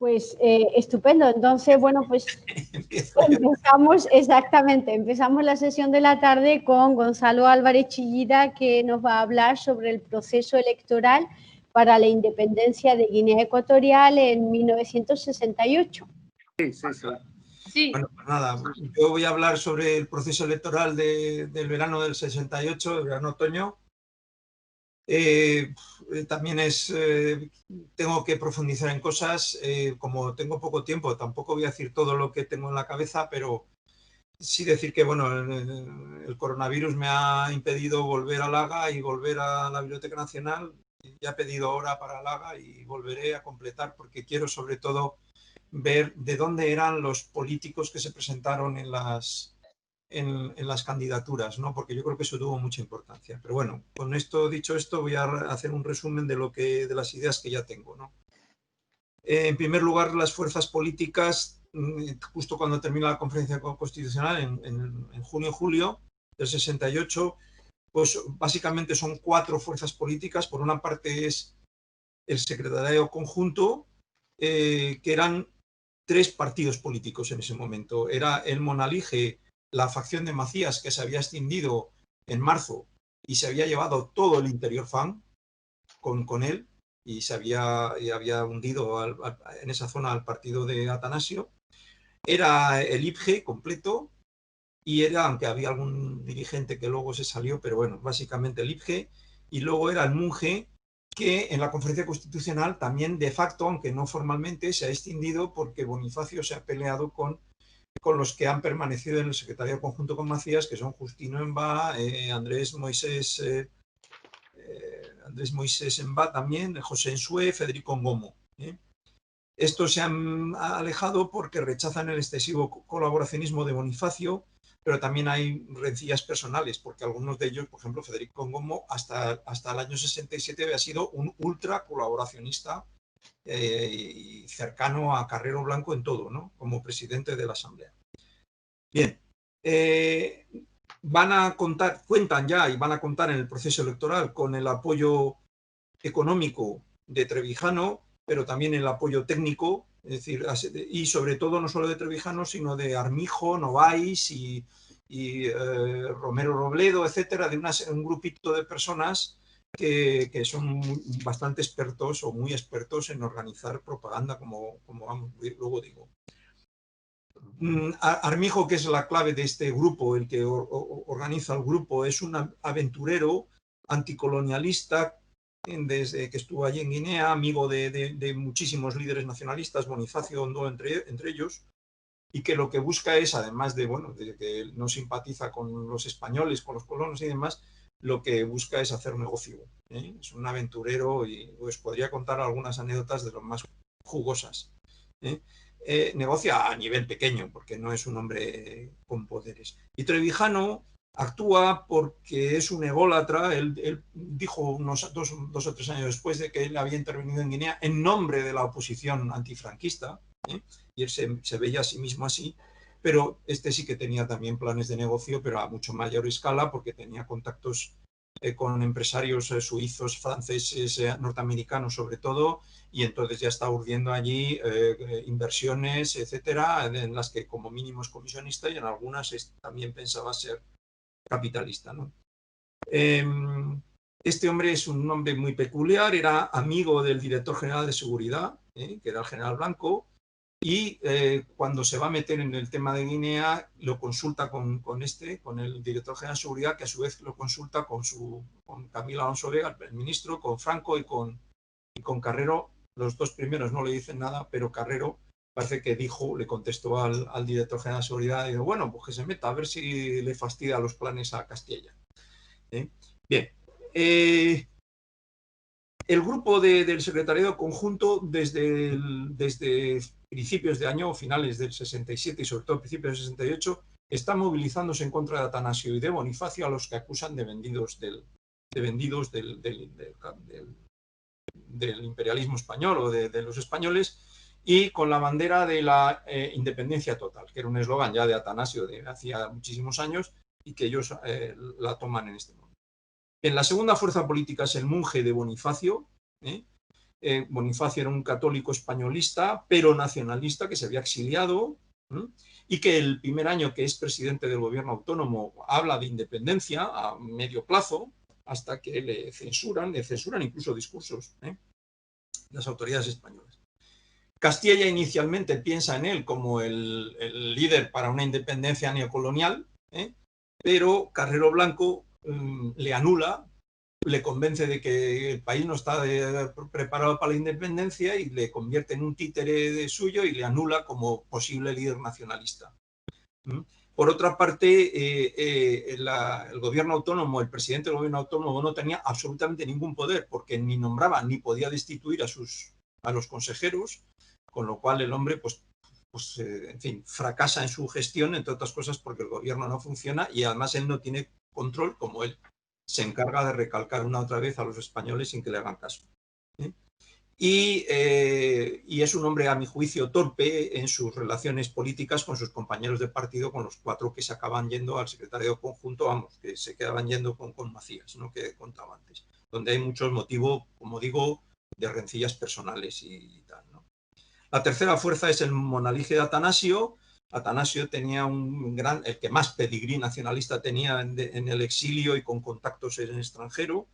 Pues estupendo. Entonces, bueno, pues Empiezo yo. empezamos la sesión de la tarde con Gonzalo Álvarez Chillida, que nos va a hablar sobre el proceso electoral para la independencia de Guinea Ecuatorial en 1968. Sí. Bueno, pues nada, yo voy a hablar sobre el proceso electoral del verano del 68, el verano-otoño. También tengo que profundizar en cosas, como tengo poco tiempo, tampoco voy a decir todo lo que tengo en la cabeza, pero sí decir que bueno, el coronavirus me ha impedido volver al Haga y volver a la Biblioteca Nacional. Ya he pedido hora para el Haga y volveré a completar porque quiero sobre todo ver de dónde eran los políticos que se presentaron en las candidaturas, ¿no? Porque yo creo que eso tuvo mucha importancia. Pero bueno, con esto, dicho esto, voy a hacer un resumen de las ideas que ya tengo, ¿no? En primer lugar, las fuerzas políticas, justo cuando termina la conferencia constitucional, en junio-julio del 68, pues básicamente son 4 fuerzas políticas. Por una parte es el secretariado conjunto, que eran 3 partidos políticos en ese momento. Era el Monalige, la facción de Macías, que se había extendido en marzo y se había llevado todo el interior FAN con él y había hundido en esa zona al partido de Atanasio. Era el IPG completo y era, aunque había algún dirigente que luego se salió, pero bueno, básicamente el IPG. Y luego era el MUNGE, que en la conferencia constitucional también de facto, aunque no formalmente, se ha extinguido porque Bonifacio se ha peleado con los que han permanecido en el secretariado conjunto con Macías, que son Justino Embá, Andrés Moisés Embá también, José Ensue, Federico Ngomo. Estos se han alejado porque rechazan el excesivo colaboracionismo de Bonifacio, pero también hay rencillas personales, porque algunos de ellos, por ejemplo, Federico Ngomo, hasta el año 67 había sido un ultra colaboracionista y cercano a Carrero Blanco en todo, ¿no? Como presidente de la Asamblea. Bien, cuentan ya y van a contar en el proceso electoral con el apoyo económico de Trevijano, pero también el apoyo técnico, es decir, y sobre todo no solo de Trevijano, sino de Armijo, Novaes y Romero Robledo, etcétera, de un grupito de personas que son bastante expertos o muy expertos en organizar propaganda, como luego digo. Armijo, que es la clave de este grupo, el que organiza el grupo, es un aventurero anticolonialista desde que estuvo allí en Guinea, amigo de muchísimos líderes nacionalistas, Bonifacio Ondó entre ellos, y que lo que busca es, además de que no simpatiza con los españoles, con los colonos y demás, lo que busca es hacer negocio. Es un aventurero y os podría contar algunas anécdotas de lo más jugosas. Negocia a nivel pequeño, porque no es un hombre con poderes. Y Trevijano actúa porque es un ególatra. Él dijo unos dos o tres años después de que él había intervenido en Guinea en nombre de la oposición antifranquista, y él se veía a sí mismo así, pero este sí que tenía también planes de negocio, pero a mucho mayor escala, porque tenía contactos con empresarios suizos, franceses, norteamericanos sobre todo, y entonces ya está urdiendo allí inversiones, etcétera, en las que como mínimo es comisionista y en algunas también pensaba ser capitalista, ¿no? Este hombre es un hombre muy peculiar, era amigo del director general de seguridad, que era el general Blanco, y cuando se va a meter en el tema de Guinea lo consulta con el director general de seguridad, que a su vez lo consulta con Camilo Alonso Vega, el ministro, con Franco y con Carrero. Los dos primeros no le dicen nada, pero Carrero parece que le contestó al director general de seguridad y dijo, bueno, pues que se meta a ver si le fastidia los planes a Castilla. Bien. El grupo del secretariado conjunto desde principios de año, finales del 67 y sobre todo principios del 68, está movilizándose en contra de Atanasio y de Bonifacio, a los que acusan de vendidos del imperialismo español o de los españoles, y con la bandera de la independencia total, que era un eslogan ya de Atanasio de hacía muchísimos años y que ellos la toman en este momento. En la segunda fuerza política es el MUNGE de Bonifacio, Bonifacio era un católico españolista, pero nacionalista, que se había exiliado, y que el primer año que es presidente del gobierno autónomo habla de independencia a medio plazo, hasta que le censuran incluso discursos, las autoridades españolas. Castilla inicialmente piensa en él como el líder para una independencia neocolonial, pero Carrero Blanco le anula, le convence de que el país no está preparado para la independencia y le convierte en un títere de suyo y le anula como posible líder nacionalista. Por otra parte, el gobierno autónomo, el presidente del gobierno autónomo no tenía absolutamente ningún poder porque ni nombraba ni podía destituir a los consejeros, con lo cual el hombre, en fin, fracasa en su gestión, entre otras cosas porque el gobierno no funciona y además él no tiene control, como él se encarga de recalcar una otra vez a los españoles sin que le hagan caso. Y es un hombre, a mi juicio, torpe en sus relaciones políticas con sus compañeros de partido, con los 4 que se acaban yendo al secretario conjunto, vamos, que se quedaban yendo con Macías, ¿no? Que contaba antes, donde hay muchos motivos, como digo, de rencillas personales y tal, ¿no? La tercera fuerza es el Monalige de Atanasio. Atanasio tenía el que más pedigrí nacionalista tenía en el exilio y con contactos en el extranjero.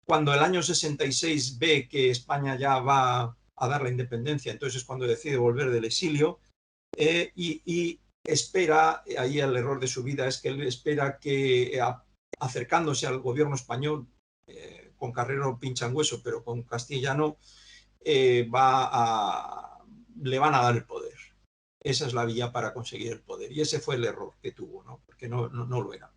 Cuando el año 66 ve que España ya va a dar la independencia, entonces es cuando decide volver del exilio y espera, ahí el error de su vida es que él espera que acercándose al gobierno español, con Carrero pinchan hueso, pero con Castellano, le van a dar el poder. Esa es la vía para conseguir el poder. Y ese fue el error que tuvo, ¿no? Porque no lo era.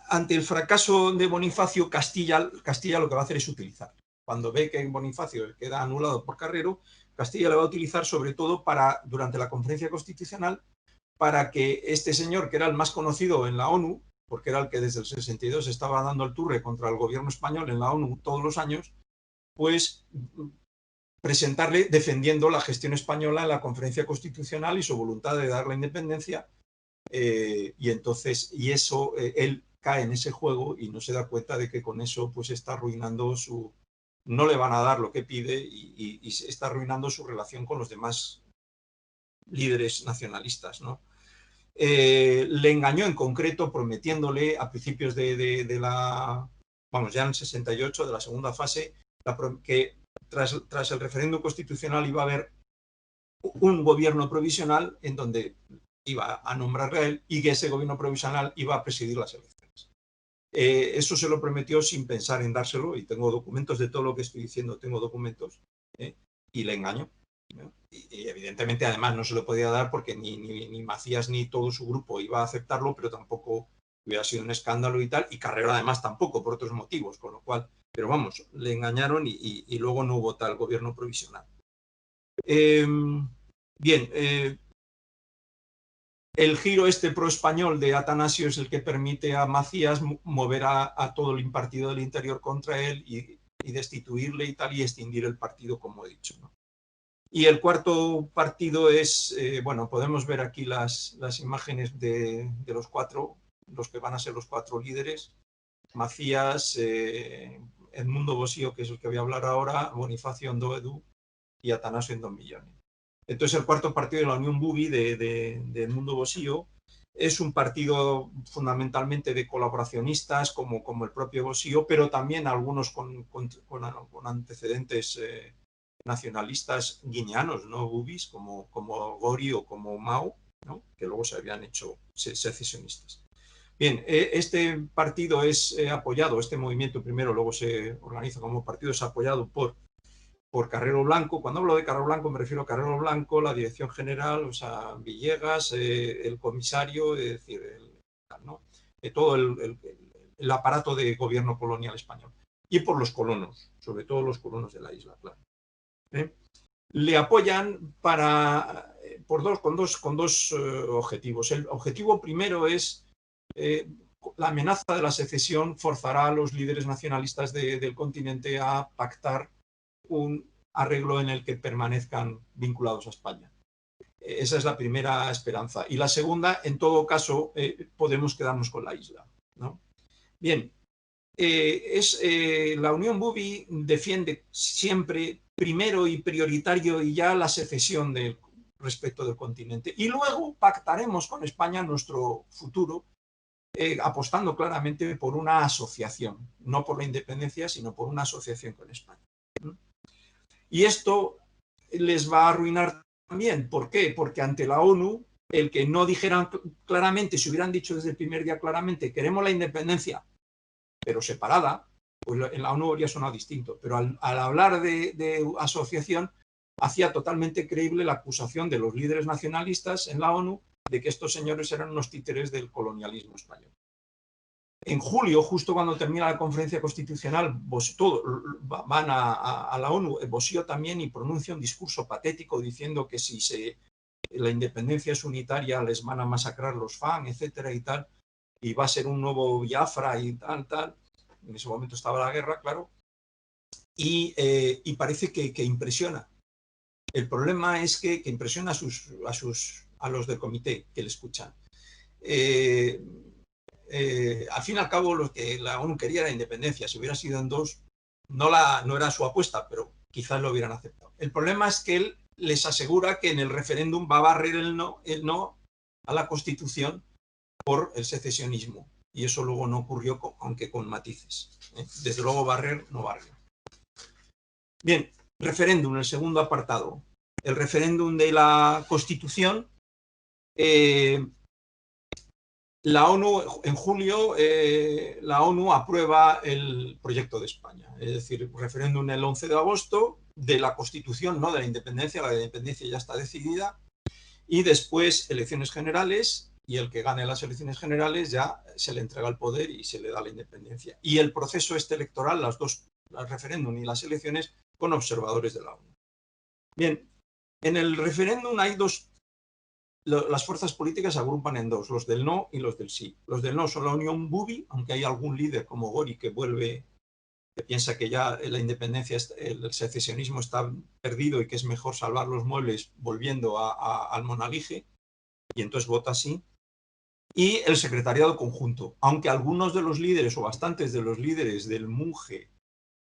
Ante el fracaso de Bonifacio, Castilla lo que va a hacer es utilizar. Cuando ve que Bonifacio queda anulado por Carrero, Castilla le va a utilizar sobre todo durante la conferencia constitucional para que este señor, que era el más conocido en la ONU, porque era el que desde el 62 estaba dando el turre contra el gobierno español en la ONU todos los años, pues presentarle defendiendo la gestión española en la conferencia constitucional y su voluntad de dar la independencia, y entonces, él cae en ese juego y no se da cuenta de que con eso pues está arruinando no le van a dar lo que pide y está arruinando su relación con los demás líderes nacionalistas, ¿no? Le engañó en concreto prometiéndole a principios de ya en el 68, de la segunda fase, que tras el referéndum constitucional iba a haber un gobierno provisional en donde iba a nombrarle a él y que ese gobierno provisional iba a presidir las elecciones. Eso se lo prometió sin pensar en dárselo, y tengo documentos de todo lo que estoy diciendo, tengo documentos, y le engañó. Y evidentemente además no se lo podía dar porque ni Macías ni todo su grupo iba a aceptarlo, pero tampoco hubiera sido un escándalo y tal, y Carrero además tampoco, por otros motivos, con lo cual, pero vamos, le engañaron y luego no hubo tal gobierno provisional. Bien, el giro pro español de Atanasio es el que permite a Macías mover a todo el partido del interior contra él y destituirle y tal, y extinguir el partido, como he dicho, ¿no? Y el cuarto partido es, podemos ver aquí las imágenes de los 4, los que van a ser los 4 líderes: Macías, Edmundo Bosio, que es el que voy a hablar ahora, Bonifacio Ondoedu y Atanasio Endommilloni. Entonces el cuarto partido de la Unión Bubi de Edmundo Bosio es un partido fundamentalmente de colaboracionistas como el propio Bosio, pero también algunos con antecedentes nacionalistas guineanos, no bubis, como Gori o como Mao, ¿no? Que luego se habían hecho secesionistas. Bien, este partido es apoyado, este movimiento primero, luego se organiza como partido, es apoyado por Carrero Blanco. Cuando hablo de Carrero Blanco me refiero a Carrero Blanco, la dirección general, o sea, Villegas, el comisario, es decir, ¿no? Todo el aparato de gobierno colonial español. Y por los colonos, sobre todo los colonos de la isla, claro. Le apoyan con dos objetivos. El objetivo primero es la amenaza de la secesión forzará a los líderes nacionalistas del continente a pactar un arreglo en el que permanezcan vinculados a España. Esa es la primera esperanza. Y la segunda, en todo caso, podemos quedarnos con la isla, ¿no? Bien, la Unión Bubi defiende siempre primero y prioritario y ya la secesión respecto del continente. Y luego pactaremos con España nuestro futuro, apostando claramente por una asociación, no por la independencia, sino por una asociación con España. Y esto les va a arruinar también. ¿Por qué? Porque ante la ONU, el que no dijeran claramente, si hubieran dicho desde el primer día claramente, queremos la independencia, pero separada, pues en la ONU habría sonado distinto. Pero al hablar de asociación, hacía totalmente creíble la acusación de los líderes nacionalistas en la ONU de que estos señores eran unos títeres del colonialismo español. En julio, justo cuando termina la conferencia constitucional, todos van a la ONU, Bosio también, y pronuncia un discurso patético diciendo que si la independencia es unitaria les van a masacrar los FAN, etcétera y tal, y va a ser un nuevo Biafra y tal. En ese momento estaba la guerra, claro, y parece que impresiona. El problema es que impresiona a los del comité que le escuchan. Al fin y al cabo, lo que la ONU quería era independencia. Si hubiera sido en dos, no era su apuesta, pero quizás lo hubieran aceptado. El problema es que él les asegura que en el referéndum va a barrer el no a la Constitución por el secesionismo. Y eso luego no ocurrió, aunque con matices. Desde luego barrer no barrió. Bien, referéndum, el segundo apartado. El referéndum de la Constitución. La ONU, en julio, la ONU aprueba el proyecto de España. Es decir, referéndum el 11 de agosto de la Constitución, no de la independencia ya está decidida. Y después elecciones generales, y el que gane las elecciones generales ya se le entrega el poder y se le da la independencia. Y el proceso electoral, las dos, el referéndum y las elecciones, con observadores de la ONU. Bien, en el referéndum hay las fuerzas políticas se agrupan en dos, los del no y los del sí. Los del no son la Unión Bubi, aunque hay algún líder como Gori que piensa que ya la independencia, el secesionismo está perdido y que es mejor salvar los muebles volviendo al monalige, y entonces vota sí. Y el secretariado conjunto, aunque algunos de los líderes o bastantes de los líderes del MUNGE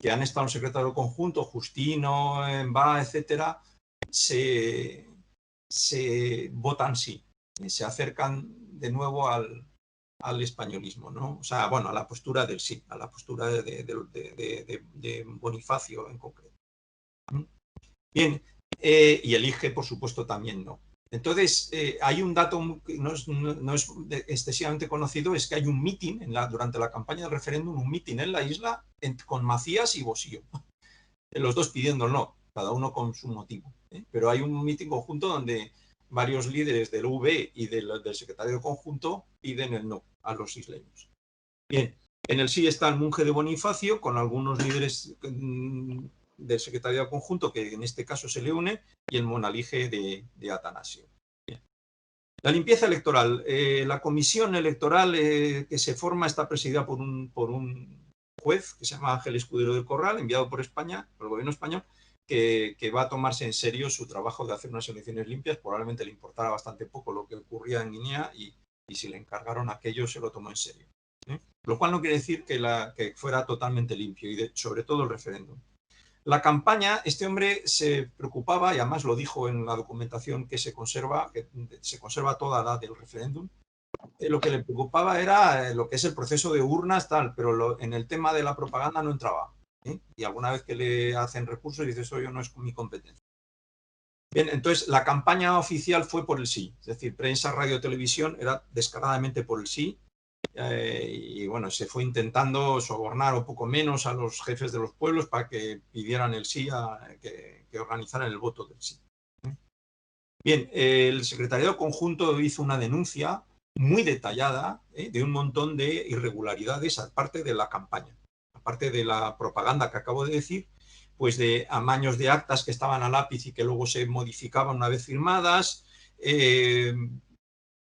que han estado en el secretariado conjunto, Justino, Emba, etcétera, se votan sí, se acercan de nuevo al españolismo, ¿no? O sea, bueno, a la postura del sí, a la postura de Bonifacio en concreto. Bien, y elige, por supuesto, también no. Entonces, hay un dato que no es excesivamente conocido, es que hay un mitin durante la campaña del referéndum, un mitin en la isla con Macías y Bosio, los dos pidiendo el no, cada uno con su motivo. Pero hay un mitin conjunto donde varios líderes del UV y del secretario conjunto piden el no a los isleños. Bien, en el sí está el monje de Bonifacio, con algunos líderes del secretario conjunto, que en este caso se le une, y el monalige de Atanasio. Bien. La limpieza electoral. La comisión electoral que se forma está presidida por un juez que se llama Ángel Escudero del Corral, enviado por España, por el gobierno español, que va a tomarse en serio su trabajo de hacer unas elecciones limpias. Probablemente le importara bastante poco lo que ocurría en Guinea y si le encargaron aquello se lo tomó en serio. Lo cual no quiere decir que fuera totalmente limpio y sobre todo el referéndum. La campaña, este hombre se preocupaba, y además lo dijo en la documentación que se conserva toda la del referéndum, lo que le preocupaba era lo que es el proceso de urnas, tal, pero en el tema de la propaganda no entraba. Y alguna vez que le hacen recursos dice, eso yo no es mi competencia. Bien, entonces la campaña oficial fue por el sí, es decir, prensa, radio, televisión, era descaradamente por el sí, y bueno, se fue intentando sobornar un poco menos a los jefes de los pueblos para que pidieran el sí, que organizaran el voto del sí. Bien, el secretariado conjunto hizo una denuncia muy detallada de un montón de irregularidades aparte de la campaña, aparte de la propaganda que acabo de decir, pues de amaños de actas que estaban a lápiz y que luego se modificaban una vez firmadas,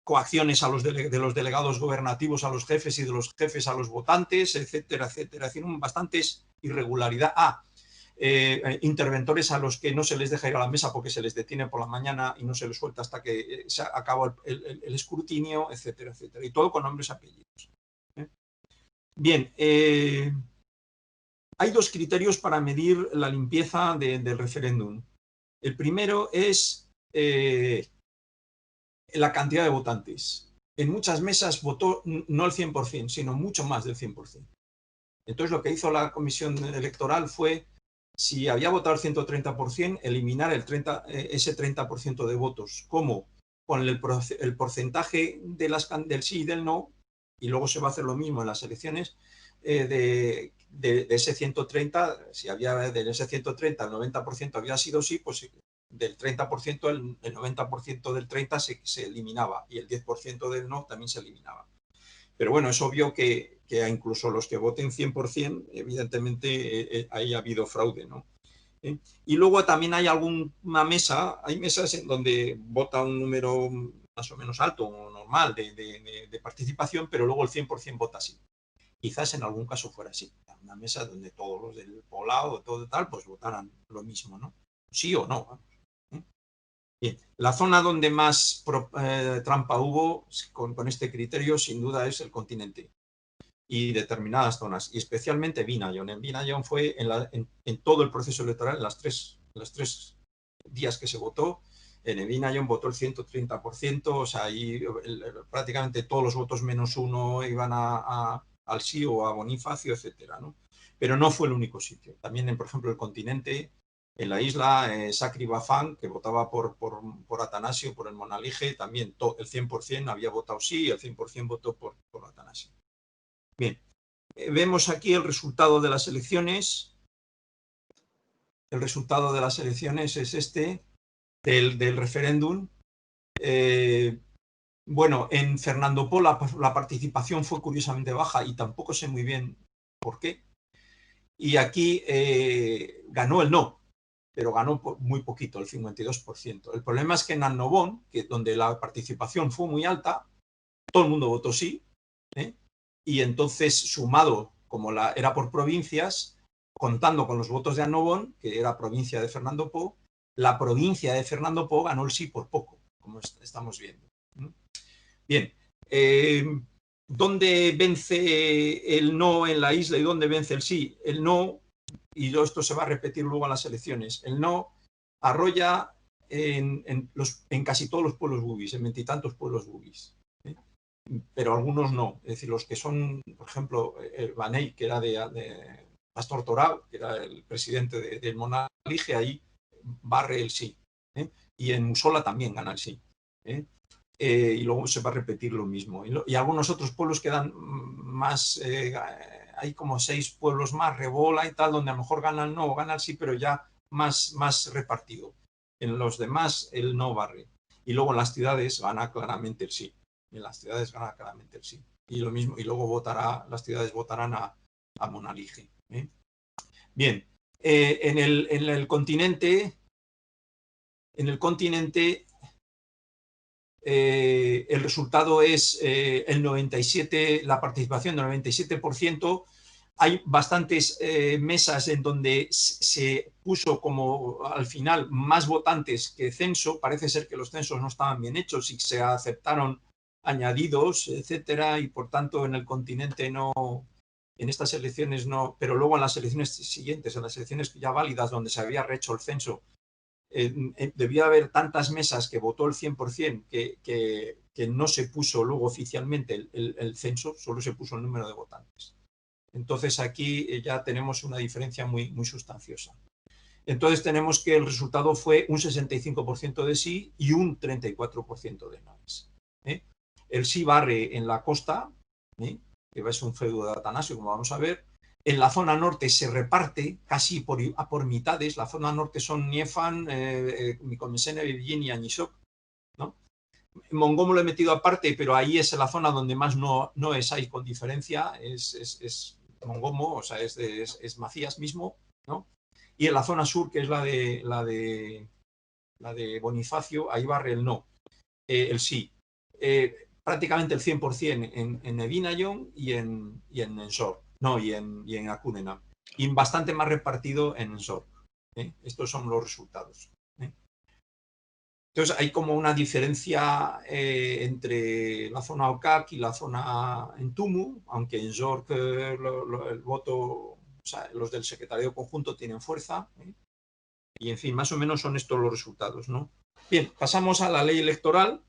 coacciones de los delegados gobernativos a los jefes y de los jefes a los votantes, etcétera, etcétera. Es decir, bastantes irregularidades. Interventores a los que no se les deja ir a la mesa porque se les detiene por la mañana y no se les suelta hasta que se acaba el escrutinio, etcétera, etcétera. Y todo con nombres y apellidos. Bien, hay dos criterios para medir la limpieza del referéndum. El primero es la cantidad de votantes. En muchas mesas votó no el 100%, sino mucho más del 100%. Entonces lo que hizo la comisión electoral fue, si había votado el 130%, eliminar ese 30% de votos. ¿Cómo? Con el porcentaje del sí y del no, y luego se va a hacer lo mismo en las elecciones, de ese 130, si había de ese 130 el 90% había sido sí, pues del 30% el 90% del 30% se eliminaba y el 10% del no también se eliminaba. Pero bueno, es obvio que incluso los que voten 100%, evidentemente ahí ha habido fraude, ¿no? Y luego también hay hay mesas en donde vota un número más o menos alto o normal de participación, pero luego el 100% vota sí. Quizás en algún caso fuera así, una mesa donde todos los del poblado, todo tal, pues votaran lo mismo, ¿no? Sí o no. Bien, la zona donde más trampa hubo con este criterio, sin duda, es el continente y determinadas zonas, y especialmente Vinayón. En Vinayón fue en todo el proceso electoral, en los tres días que se votó, en Vinayón votó el 130%, o sea, ahí prácticamente todos los votos menos uno iban al sí o a Bonifacio, etcétera, ¿no? Pero no fue el único sitio. También, por ejemplo, el continente, en la isla, Sacri Bafán, que votaba por Atanasio, por el Monalige, también el 100% había votado sí, el 100% votó por Atanasio. Bien, vemos aquí el resultado de las elecciones. El resultado de las elecciones es este, del referéndum. Bueno, en Fernandopol la participación fue curiosamente baja y tampoco sé muy bien por qué. Y aquí ganó el no, pero ganó muy poquito, el 52%. El problema es que en Annobón, donde la participación fue muy alta, todo el mundo votó sí, y entonces sumado, como era por provincias, contando con los votos de Annobón, que era provincia de Fernando Poo, la provincia de Fernando Poo ganó el sí por poco, como estamos viendo. Bien, ¿dónde vence el no en la isla y dónde vence el sí? El no, y esto se va a repetir luego en las elecciones, el no arrolla en casi todos los pueblos bubis, en veintitantos pueblos bubis. Pero algunos no. Es decir, los que son, por ejemplo, el Baney, que era de Pastor Torao, que era el presidente del Monalige, ahí barre el sí. Y en Musola también gana el sí. Y luego se va a repetir lo mismo. Y algunos otros pueblos quedan más, hay como 6 pueblos más, Rebola y tal, donde a lo mejor gana el no o gana el sí, pero ya más repartido. En los demás el no barre. Y luego en las ciudades gana claramente el sí. En las ciudades gana claramente el sí. Y lo mismo, y luego las ciudades votarán a Monalige. Bien, en el continente, el resultado es el 97%, la participación del 97%. Hay bastantes mesas en donde se puso como al final más votantes que censo. Parece ser que los censos no estaban bien hechos y se aceptaron añadidos, etcétera, y por tanto en el continente no, en estas elecciones no, pero luego en las elecciones siguientes, en las elecciones ya válidas donde se había rehecho el censo, debía haber tantas mesas que votó el 100% que no se puso luego oficialmente el censo, solo se puso el número de votantes. Entonces aquí ya tenemos una diferencia muy sustanciosa. Entonces tenemos que el resultado fue un 65% de sí y un 34% de no. El sí barre en la costa, que es un feudo de Atanasio, como vamos a ver. En la zona norte se reparte casi por mitades. La zona norte son Niefan, Micomesene, Virgin y Añisoc, ¿no? Mongomo lo he metido aparte, pero ahí es la zona donde más no es hay con diferencia. Es Mongomo, o sea, es Macías mismo, ¿no? Y en la zona sur, que es la de Bonifacio, ahí barre el no, el sí. Prácticamente el 100% en Evinayon y en Ensor, no, y en Acúnena, y bastante más repartido en Ensor. Estos son los resultados. Entonces hay como una diferencia entre la zona OCAC y la zona Entumu, aunque en York el voto, o sea, los del secretariado conjunto tienen fuerza, y en fin, más o menos son estos los resultados, ¿no? Bien, pasamos a la ley electoral.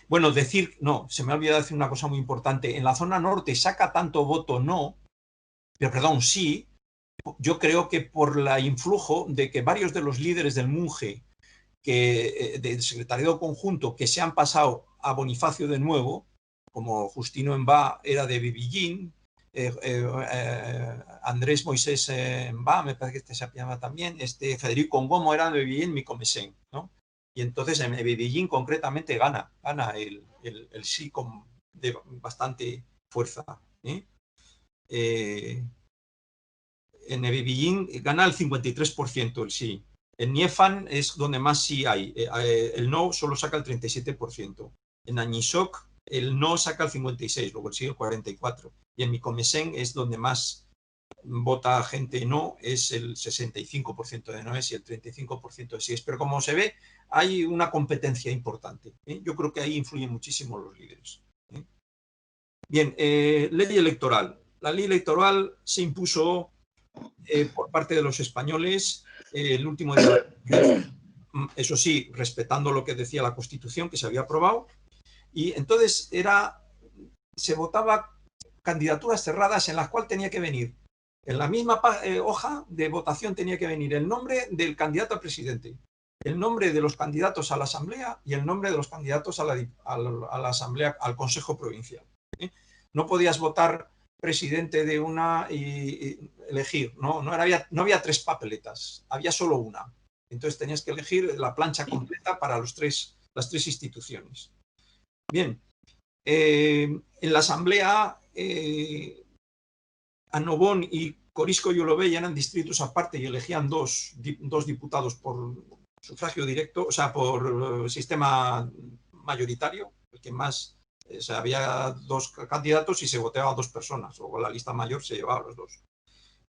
Bueno, no, se me ha olvidado decir una cosa muy importante. En la zona norte saca tanto voto no, pero perdón, sí. Yo creo que por la influjo de que varios de los líderes del Munge, del secretariado conjunto, que se han pasado a Bonifacio de nuevo, como Justino Embá era de Bibillín, Andrés Moisés Embá, me parece que este se llama también, Federico Ngomo era de Bibillín, Micomesén, ¿no? Y entonces en Bibillín concretamente gana el sí de bastante fuerza. En Bibillín gana el 53% el sí. En Niefan es donde más sí hay. El no solo saca el 37%. En Añisoc el no saca el 56%, luego el sí el 44%. Y en Micomesén es donde más vota gente no, es el 65% de noes y el 35% de sí. Pero como se ve, hay una competencia importante. Yo creo que ahí influyen muchísimo los líderes. Bien, ley electoral. La ley electoral se impuso por parte de los españoles el último día de eso sí, respetando lo que decía la Constitución que se había aprobado, y entonces se votaba candidaturas cerradas en las cuales tenía que venir, en la misma hoja de votación tenía que venir el nombre del candidato a presidente, el nombre de los candidatos a la Asamblea y el nombre de los candidatos a la Asamblea, al Consejo Provincial. No podías votar presidente de una y elegir, no había tres papeletas, había solo una. Entonces tenías que elegir la plancha completa para las tres instituciones. Bien, en la Asamblea, Annobón y Corisco y Olobey eran distritos aparte y elegían dos diputados por sufragio directo, o sea, por sistema mayoritario, el que más... O sea, había dos candidatos y se votaba a dos personas, luego la lista mayor se llevaba a los dos.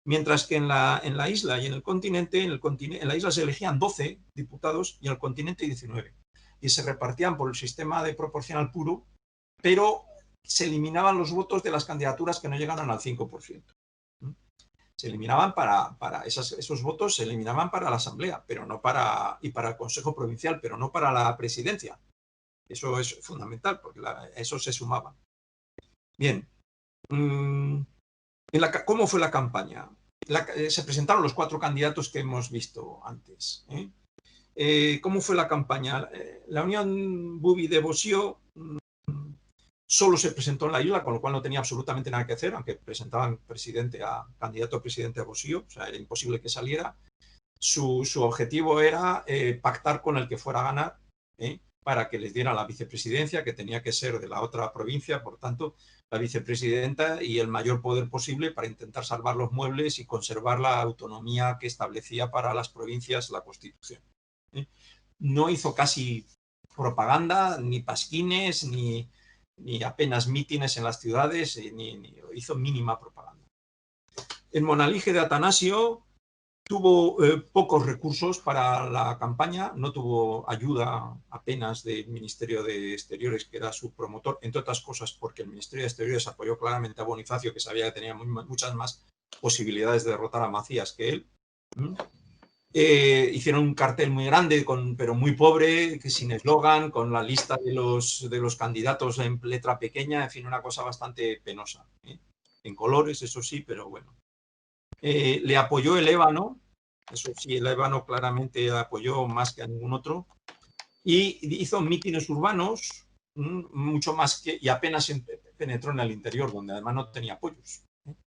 Mientras que en la isla y en el continente, en la isla se elegían 12 diputados y en el continente 19. Y se repartían por el sistema de proporcional puro, pero se eliminaban los votos de las candidaturas que no llegaran al 5%. Se eliminaban esos votos se eliminaban para la Asamblea, pero no y para el Consejo Provincial, pero no para la presidencia. Eso es fundamental, porque eso se sumaba. Bien. ¿Cómo fue la campaña? Se presentaron los 4 candidatos que hemos visto antes. ¿Cómo fue la campaña? La Unión Bubi de Bosio solo se presentó en la isla, con lo cual no tenía absolutamente nada que hacer, aunque presentaban candidato a presidente a Bosio, o sea, era imposible que saliera. Su objetivo era pactar con el que fuera a ganar, para que les diera la vicepresidencia, que tenía que ser de la otra provincia, por tanto, la vicepresidenta y el mayor poder posible para intentar salvar los muebles y conservar la autonomía que establecía para las provincias la Constitución. No hizo casi propaganda, ni pasquines, ni apenas mítines en las ciudades, ni hizo mínima propaganda. El Monalige de Atanasio tuvo pocos recursos para la campaña, no tuvo ayuda apenas del Ministerio de Exteriores, que era su promotor, entre otras cosas porque el Ministerio de Exteriores apoyó claramente a Bonifacio, que sabía que tenía muchas más posibilidades de derrotar a Macías que él. Hicieron un cartel muy grande, pero muy pobre, sin eslogan, con la lista de los candidatos en letra pequeña, en fin, una cosa bastante penosa. En colores, eso sí, pero bueno. Le apoyó el Ébano, eso sí, el Ébano claramente apoyó más que a ningún otro, y hizo mítines urbanos, mucho más y apenas penetró en el interior, donde además no tenía apoyos.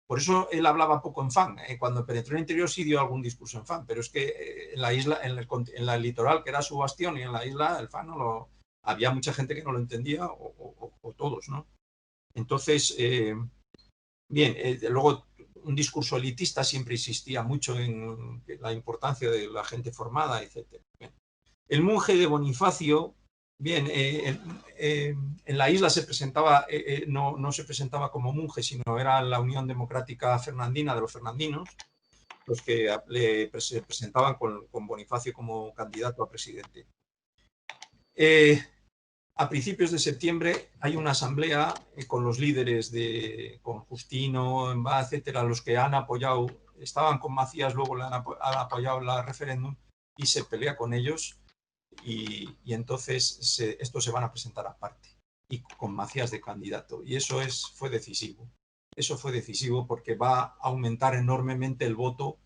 Por eso él hablaba poco en fan. Cuando penetró en el interior sí dio algún discurso en fan, pero es que en la isla, en la litoral, que era su bastión, y en la isla el fan había mucha gente que no lo entendía, o todos, ¿no? Entonces, bien, luego un discurso elitista siempre insistía mucho en la importancia de la gente formada, etc. Bien. El monje de Bonifacio, bien, en la isla se presentaba, no se presentaba como monje, sino era la Unión Democrática Fernandina de los fernandinos, los que se presentaban con Bonifacio como candidato a presidente. A principios de septiembre hay una asamblea con los líderes con Justino, Envá, etcétera, los que han apoyado, estaban con Macías, luego han apoyado el referéndum, y se pelea con ellos, y entonces estos se van a presentar aparte y con Macías de candidato, y eso fue decisivo. Eso fue decisivo porque va a aumentar enormemente el voto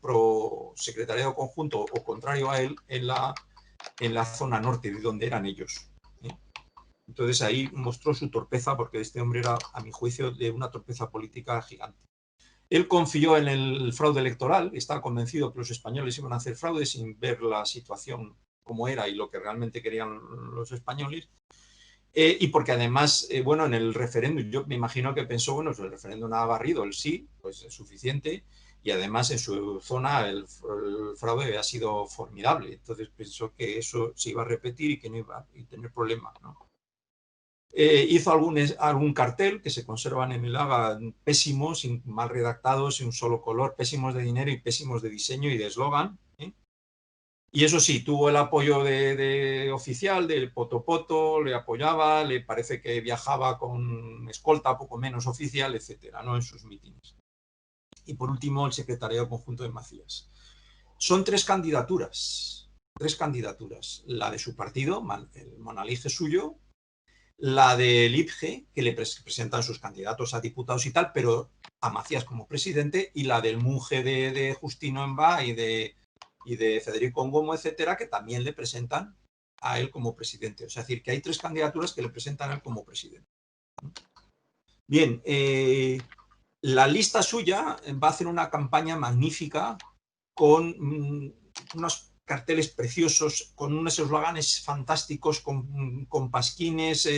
pro secretariado conjunto o contrario a él en la zona norte, de donde eran ellos. Entonces ahí mostró su torpeza, porque este hombre era, a mi juicio, de una torpeza política gigante. Él confió en el fraude electoral, estaba convencido que los españoles iban a hacer fraude sin ver la situación como era y lo que realmente querían los españoles. Y porque además, bueno, en el referéndum, yo me imagino que pensó, bueno, si el referéndum ha barrido el sí, pues es suficiente, y además en su zona el fraude ha sido formidable. Entonces pensó que eso se iba a repetir y que no iba a tener problemas, ¿no? Hizo algún cartel que se conservan en el Haga, pésimos, mal redactados, sin un solo color, pésimos de dinero y pésimos de diseño y de eslogan. Y eso sí, tuvo el apoyo oficial del Potopoto, le apoyaba, le parece que viajaba con escolta poco menos oficial, etcétera, ¿no? En sus mítines. Y por último, el secretariado conjunto de Macías. Son tres candidaturas, la de su partido, el Monalige suyo, la del IPG, que le presentan sus candidatos a diputados y tal, pero a Macías como presidente, y la del Munge de Justino Envá y de Federico Ngomo, etcétera, que también le presentan a él como presidente. O sea, es decir, que hay tres candidaturas que le presentan a él como presidente. Bien, la lista suya va a hacer una campaña magnífica con unos carteles preciosos, con unos eslóganes fantásticos, con pasquines,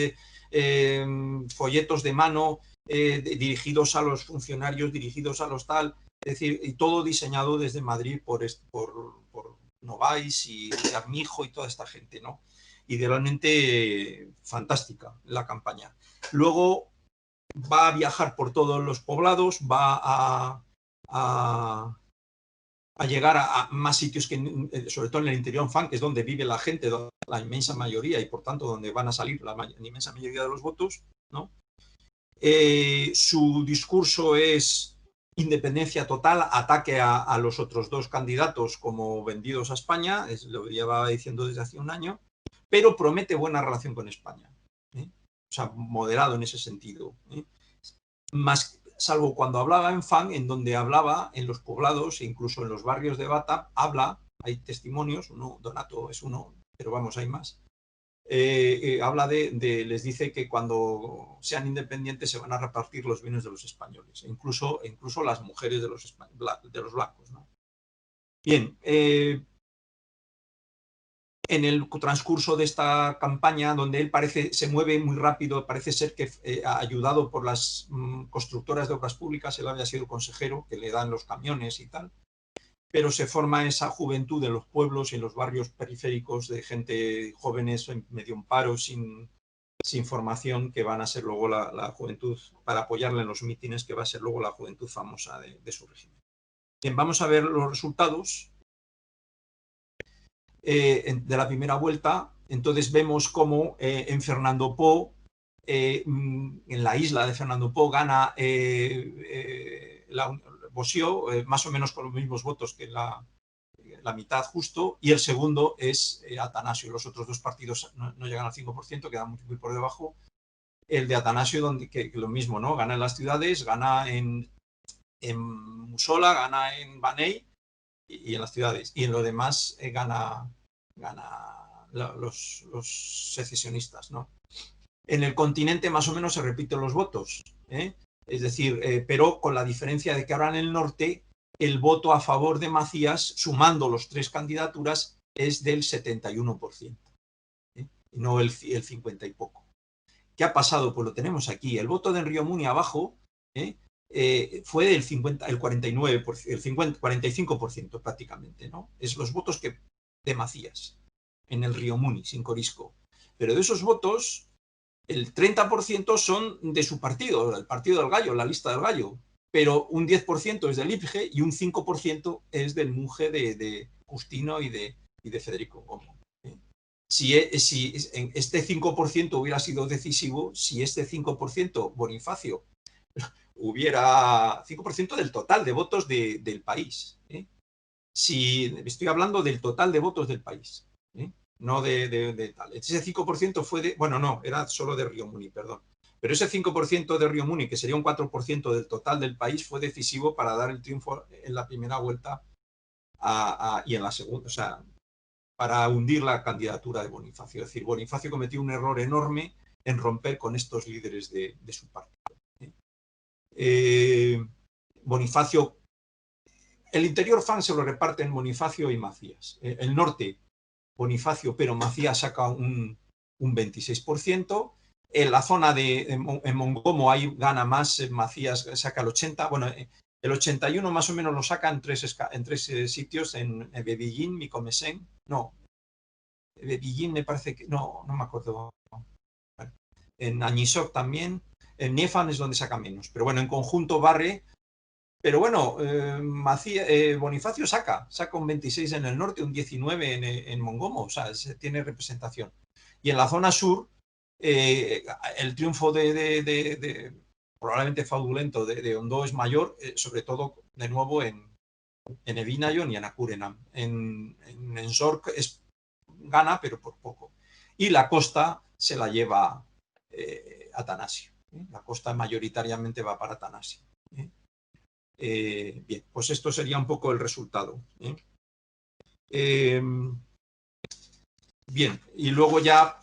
folletos de mano, dirigidos a los funcionarios, dirigidos a los tal, es decir, y todo diseñado desde Madrid por Novais y Armijo y toda esta gente, ¿no? Idealmente fantástica la campaña. Luego va a viajar por todos los poblados, va a llegar a más sitios, sobre todo en el interior fan, que es donde vive la gente, la inmensa mayoría, y por tanto donde van a salir la inmensa mayoría de los votos, ¿no? Su discurso es independencia total, ataque a los otros dos candidatos como vendidos a España, lo llevaba diciendo desde hace un año, pero promete buena relación con España, ¿eh? O sea, moderado en ese sentido, ¿eh? Más, salvo cuando hablaba en Fan, en donde hablaba en los poblados e incluso en los barrios de Bata, hay testimonios, uno, Donato es uno, pero vamos, hay más. Habla les dice que cuando sean independientes se van a repartir los bienes de los españoles, incluso las mujeres de los blancos, ¿no? Bien, en el transcurso de esta campaña, donde él se mueve muy rápido, parece ser que ayudado por las constructoras de obras públicas, él había sido consejero, que le dan los camiones y tal, pero se forma esa juventud en los pueblos y en los barrios periféricos de gente jóvenes medio en paro, sin formación, que van a ser luego la juventud, para apoyarle en los mítines, que va a ser luego la juventud famosa de su régimen. Bien, vamos a ver los resultados de la primera vuelta. Entonces vemos cómo en Fernando Poo, en la isla de Fernando Poo, gana Bosió, más o menos con los mismos votos que la mitad justo, y el segundo es Atanasio. Los otros dos partidos no llegan al 5%, quedan muy por debajo. El de Atanasio, que lo mismo, ¿no? Gana en las ciudades, gana en Musola, gana en Baney y en las ciudades, y en lo demás gana los secesionistas, ¿no? En el continente más o menos se repiten los votos, ¿eh? Es decir, pero con la diferencia de que ahora en el norte el voto a favor de Macías, sumando los tres candidaturas, es del 71%, ¿eh? Y no el 50 y poco. ¿Qué ha pasado? Pues lo tenemos aquí. El voto de Río Muni abajo, fue del 49%, el 45% prácticamente, ¿no? Es los votos de Macías en el Río Muni, sin Corisco. Pero de esos votos, el 30% son de su partido, el Partido del Gallo, la lista del Gallo. Pero un 10% es del IPG y un 5% es del Munge de Justino y de Federico Ngomo. si este 5% hubiera sido decisivo, si este 5% Bonifacio hubiera 5% del total de votos del país. Si estoy hablando del total de votos del país, no de tal. Ese 5% fue de, bueno, no, era solo de Río Muni, perdón. Pero ese 5% de Río Muni, que sería un 4% del total del país, fue decisivo para dar el triunfo en la primera vuelta y en la segunda, o sea, para hundir la candidatura de Bonifacio. Es decir, Bonifacio cometió un error enorme en romper con estos líderes de su partido. Bonifacio, el interior fan se lo reparten Bonifacio y Macías. El norte, Bonifacio, pero Macías saca un 26%. En la zona en Mongomo ahí gana más, Macías saca el 80%. Bueno, el 81 más o menos lo saca en tres sitios, en Bebillín, Micomesén. No, Bebillín me parece que, no me acuerdo. Bueno, en Añisoc también. En Niefan es donde saca menos. Pero bueno, en conjunto barre. Pero bueno, Bonifacio saca un 26 en el norte, un 19 en Mongomo, o sea, tiene representación. Y en la zona sur, el triunfo probablemente fraudulento de Ondó es mayor, sobre todo, de nuevo, en Evinayon y en Akurenam. En Sork gana, pero por poco. Y la costa se la lleva Atanasio. La costa mayoritariamente va para Atanasio. Bien, pues esto sería un poco el resultado. Bien, y luego ya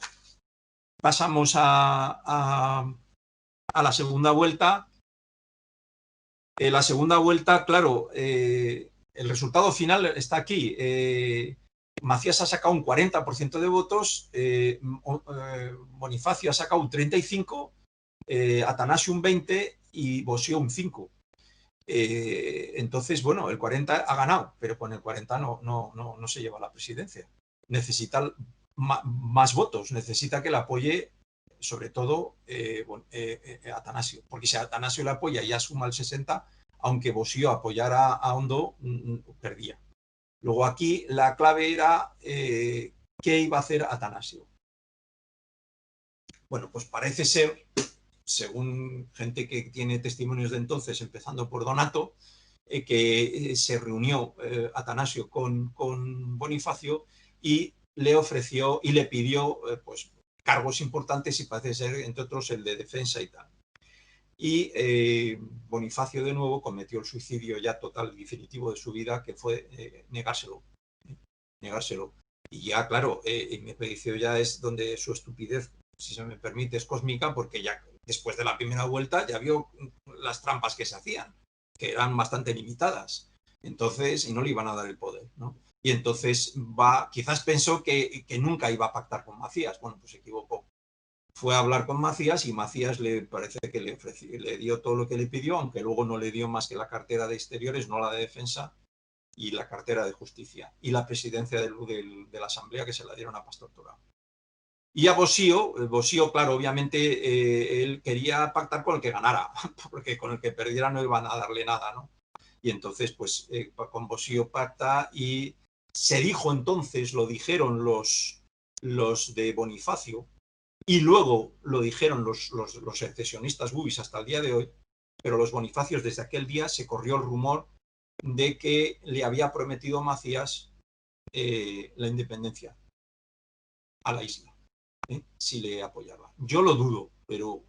pasamos a la segunda vuelta. La segunda vuelta, claro, el resultado final está aquí. Macías ha sacado un 40% de votos, Bonifacio ha sacado un 35%, Atanasio un 20% y Bosio un 5%. Entonces, bueno, el 40 ha ganado, pero con el 40 no se lleva la presidencia. Necesita más votos, necesita que le apoye sobre todo Atanasio, porque si Atanasio le apoya y ya suma el 60, aunque Bosio apoyara a Ondó, perdía. Luego aquí la clave era qué iba a hacer Atanasio. Bueno, pues parece ser, según gente que tiene testimonios de entonces, empezando por Donato, que se reunió Atanasio con Bonifacio y le ofreció y le pidió pues, cargos importantes y parece ser, entre otros, el de defensa y tal. Y Bonifacio de nuevo cometió el suicidio ya total y definitivo de su vida, que fue negárselo. Y ya, claro, mi predicción ya es donde su estupidez, si se me permite, es cósmica, porque ya después de la primera vuelta ya vio las trampas que se hacían, que eran bastante limitadas. Entonces, y no le iban a dar el poder, ¿no? Y entonces quizás pensó que nunca iba a pactar con Macías. Bueno, pues se equivocó. Fue a hablar con Macías y Macías le parece que le dio todo lo que le pidió, aunque luego no le dio más que la cartera de Exteriores, no la de Defensa, y la cartera de Justicia, y la presidencia de la Asamblea, que se la dieron a Pastor Torao. Y a Bosio, claro, obviamente él quería pactar con el que ganara, porque con el que perdiera no iban a darle nada, ¿no? Y entonces, pues, con Bosio pacta y se dijo entonces, lo dijeron los de Bonifacio, y luego lo dijeron los secesionistas bubis hasta el día de hoy, pero los Bonifacios desde aquel día se corrió el rumor de que le había prometido a Macías la independencia a la isla, si le apoyaba. Yo lo dudo, pero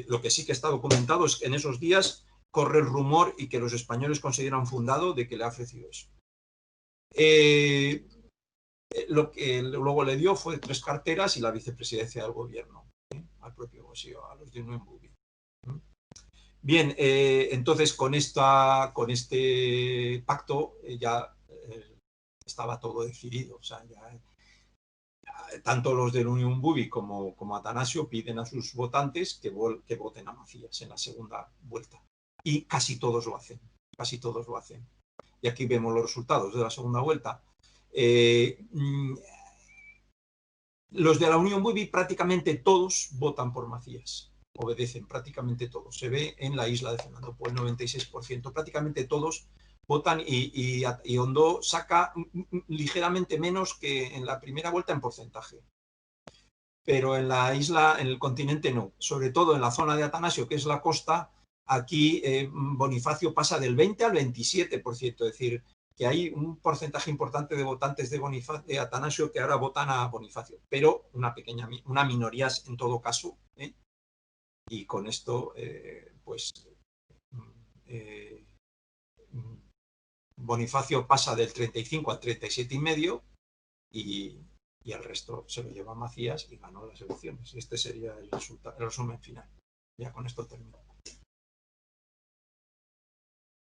lo que sí que está documentado es que en esos días corre el rumor y que los españoles consideran fundado de que le ha ofrecido eso. Lo que luego le dio fue 3 carteras y la vicepresidencia del gobierno, al propio Bosio, a los de Unión Bubi. Bien, entonces con este pacto ya estaba todo decidido. O sea, ya, tanto los del Unión Bubi como Atanasio piden a sus votantes que voten a Macías en la segunda vuelta. Y casi todos lo hacen. Y aquí vemos los resultados de la segunda vuelta. Los de la Unión Bubi prácticamente todos votan por Macías, obedecen prácticamente todos. Se ve en la isla de Fernando Poo, el 96%, prácticamente todos votan y Ondó saca ligeramente menos que en la primera vuelta en porcentaje. pero en la isla, en el continente no. Sobre todo en la zona de Atanasio, que es la costa, aquí Bonifacio pasa del 20 al 27%, es decir, que hay un porcentaje importante de votantes de Atanasio que ahora votan a Bonifacio, pero una minoría en todo caso, ¿eh? Y con esto, Bonifacio pasa del 35 al 37,5 y el resto se lo lleva Macías y ganó las elecciones. Este sería el resultado, el resumen final. Ya con esto termino.